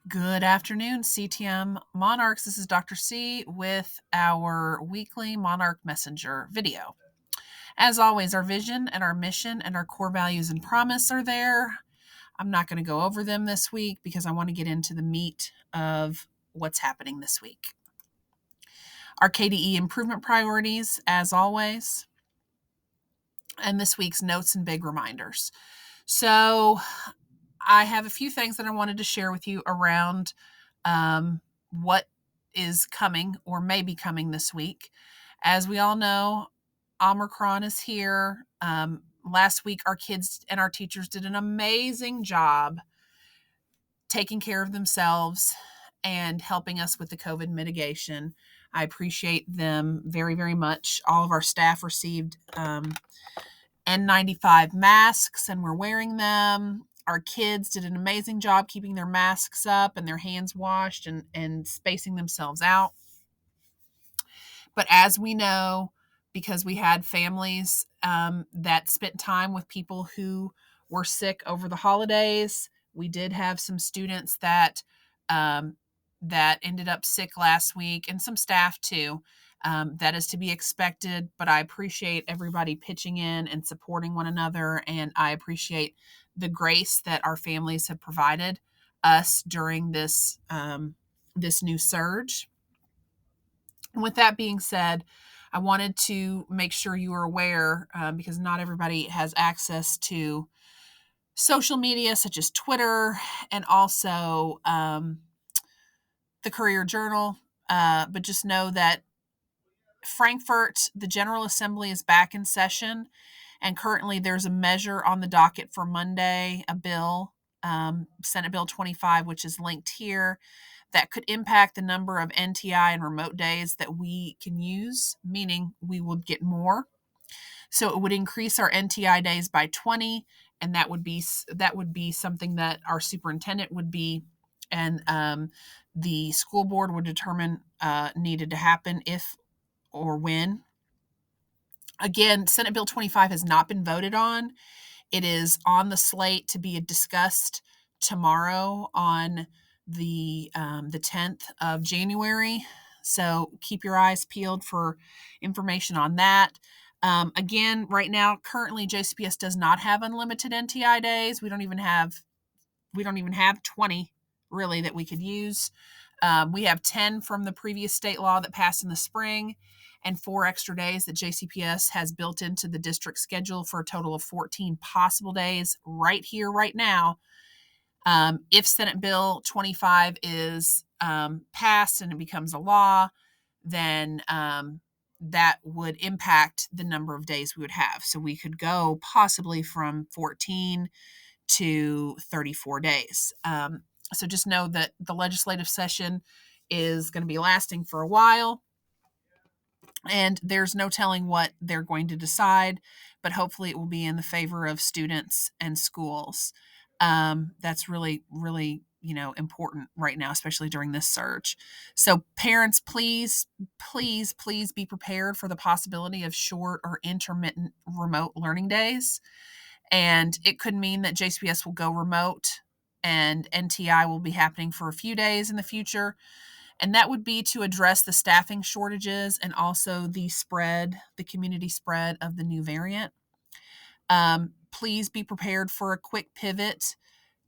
Good afternoon, CTM Monarchs. This is Dr. C with our weekly Monarch Messenger video. As always, our vision and our mission and our core values and promise are there. I'm not going to go over them this week because I want to get into the meat of what's happening this week. Our KDE improvement priorities, as always, and this week's notes and big reminders. So, I have a few things that I wanted to share with you around what is coming or may be coming this week. As we all know, Omicron is here. Last week, our kids and our teachers did an amazing job taking care of themselves and helping us with the COVID mitigation. I appreciate them very, very much. All of our staff received N95 masks and we're wearing them. Our kids did an amazing job keeping their masks up and their hands washed and spacing themselves out. But as we know, because we had families that spent time with people who were sick over the holidays, we did have some students that ended up sick last week and some staff too. That is to be expected, but I appreciate everybody pitching in and supporting one another, and I appreciate the grace that our families have provided us during this new surge. And with that being said, I wanted to make sure you are aware because not everybody has access to social media such as Twitter and also the Courier Journal. But just know that Frankfurt, the General Assembly is back in session, and currently there's a measure on the docket for Monday, a bill, Senate Bill 25, which is linked here, that could impact the number of NTI and remote days that we can use, meaning we would get more. So it would increase our NTI days by 20, and that would be something that our superintendent would be, and the school board would determine needed to happen if or when. Again, Senate Bill 25 has not been voted on. It is on the slate to be discussed tomorrow on the 10th of January. So keep your eyes peeled for information on that. Again, right now, currently JCPS does not have unlimited NTI days. We don't even have 20 really that we could use. We have 10 from the previous state law that passed in the spring and 4 extra days that JCPS has built into the district schedule for a total of 14 possible days right here, right now. If Senate Bill 25 is passed and it becomes a law, then that would impact the number of days we would have. So we could go possibly from 14 to 34 days. So just know that the legislative session is going to be lasting for a while, and there's no telling what they're going to decide, but hopefully it will be in the favor of students and schools. That's really, really, important right now, especially during this surge. So parents, please, please, please be prepared for the possibility of short or intermittent remote learning days. And it could mean that JCPS will go remote and NTI will be happening for a few days in the future. And that would be to address the staffing shortages and also the community spread of the new variant. Please be prepared for a quick pivot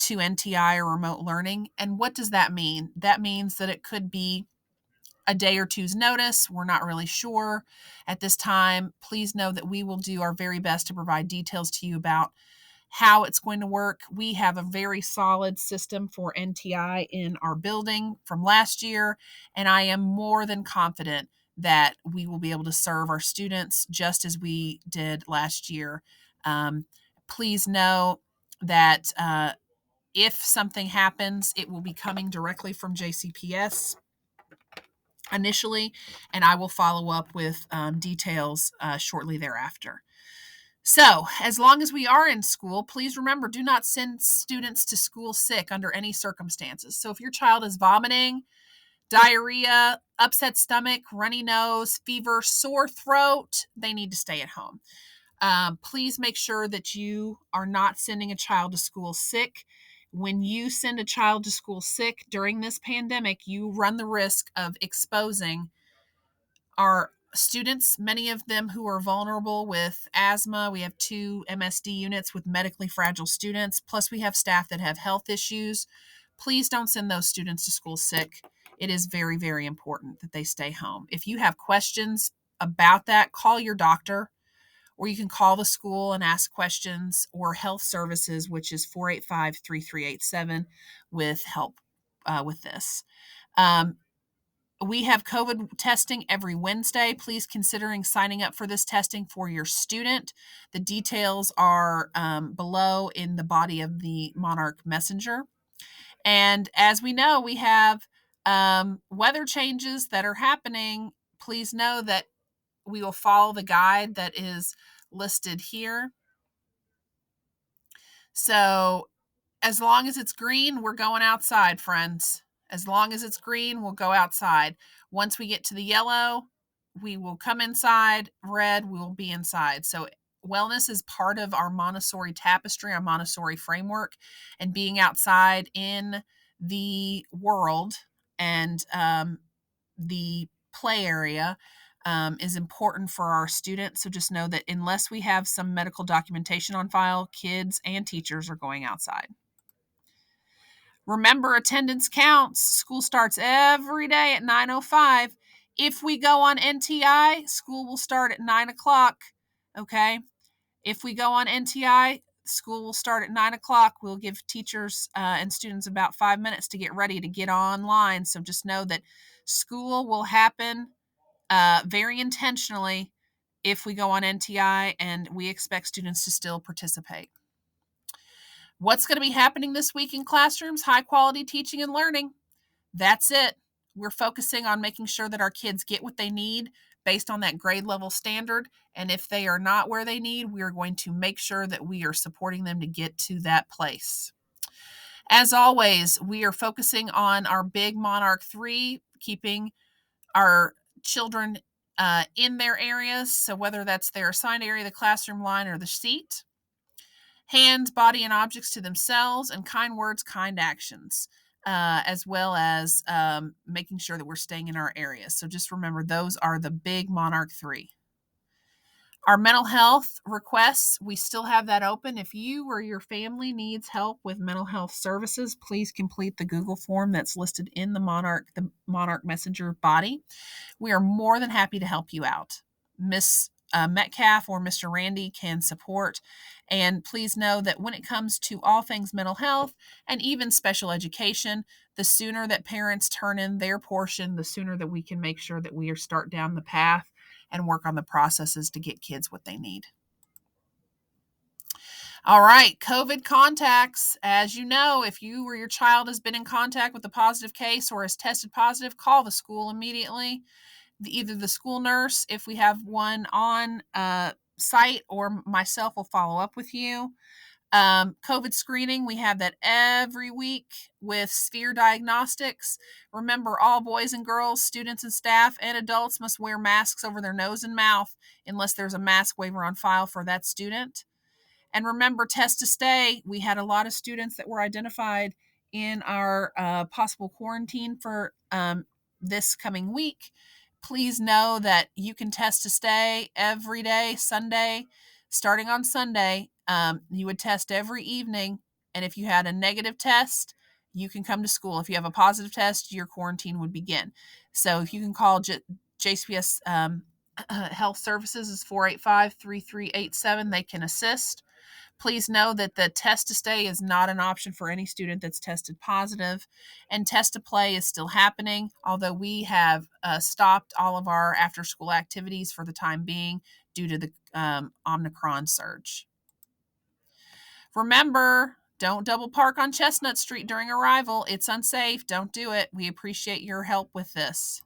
to NTI or remote learning. And what does that mean? That means that it could be a day or two's notice. We're not really sure at this time. Please know that we will do our very best to provide details to you about how it's going to work. We have a very solid system for NTI in our building from last year, and I am more than confident that we will be able to serve our students just as we did last year. Please know that if something happens, it will be coming directly from JCPS initially, and I will follow up with details shortly thereafter. So, as long as we are in school, please remember, do not send students to school sick under any circumstances. So, if your child is vomiting, diarrhea, upset stomach, runny nose, fever, sore throat, they need to stay at home. Please make sure that you are not sending a child to school sick. When you send a child to school sick during this pandemic, you run the risk of exposing our students, many of them who are vulnerable with asthma. We have 2 MSD units with medically fragile students, plus we have staff that have health issues. Please don't send those students to school sick. It is very, very important that they stay home. If you have questions about that, call your doctor, or you can call the school and ask questions, or health services, which is 485-3387, with help with this. We have COVID testing every Wednesday. Please considering signing up for this testing for your student. The details are below in the body of the Monarch Messenger. And as we know, we have weather changes that are happening. Please know that we will follow the guide that is listed here. So as long as it's green, we're going outside, friends. As long as it's green, we'll go outside. Once we get to the yellow, we will come inside. Red, we will be inside. So wellness is part of our Montessori tapestry, our Montessori framework, and being outside in the world and the play area is important for our students. So just know that unless we have some medical documentation on file, kids and teachers are going outside. Remember, attendance counts. School starts every day at 9:05. If we go on NTI, school will start at 9 o'clock. Okay. If we go on NTI, school will start at 9 o'clock. We'll give teachers and students about 5 minutes to get ready to get online. So just know that school will happen very intentionally if we go on NTI, and we expect students to still participate. What's going to be happening this week in classrooms? High quality teaching and learning. That's it. We're focusing on making sure that our kids get what they need based on that grade level standard. And if they are not where they need, we are going to make sure that we are supporting them to get to that place. As always, we are focusing on our big Monarch 3, keeping our children in their areas. So whether that's their assigned area, the classroom line, or the seat. Hands, body, and objects to themselves, and kind words, kind actions, as well as making sure that we're staying in our areas. So just remember, those are the big Monarch 3. Our mental health requests, we still have that open. If you or your family needs help with mental health services, please complete the Google form that's listed in the Monarch Messenger body. We are more than happy to help you out. Miss Metcalf or Mr. Randy can support. And please know that when it comes to all things mental health and even special education, the sooner that parents turn in their portion, the sooner that we can make sure that we are start down the path and work on the processes to get kids what they need. All right, COVID contacts. As you know, if you or your child has been in contact with a positive case or has tested positive, call the school immediately. Either the school nurse, if we have one on site, or myself will follow up with you. COVID screening, we have that every week with Sphere Diagnostics. Remember, all boys and girls, students and staff, and adults must wear masks over their nose and mouth unless there's a mask waiver on file for that student. And remember, test to stay. We had a lot of students that were identified in our possible quarantine for this coming week. Please know that you can test to stay every day, Sunday, starting on Sunday. You would test every evening. And if you had a negative test, you can come to school. If you have a positive test, your quarantine would begin. So if you can call JCPS Health Services is 485-3387. They can assist. Please know that the test to stay is not an option for any student that's tested positive, and test to play is still happening, although we have stopped all of our after school activities for the time being due to the Omicron surge. Remember, don't double park on Chestnut Street during arrival. It's unsafe. Don't do it. We appreciate your help with this.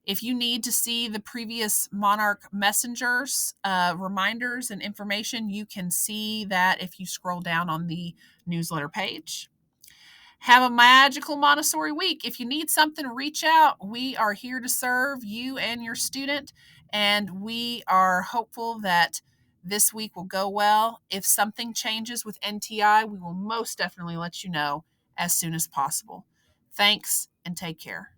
If you need to see the previous Monarch Messengers, reminders, and information, you can see that if you scroll down on the newsletter page. Have a magical Montessori week. If you need something, reach out. We are here to serve you and your student, and we are hopeful that this week will go well. If something changes with NTI, we will most definitely let you know as soon as possible. Thanks and take care.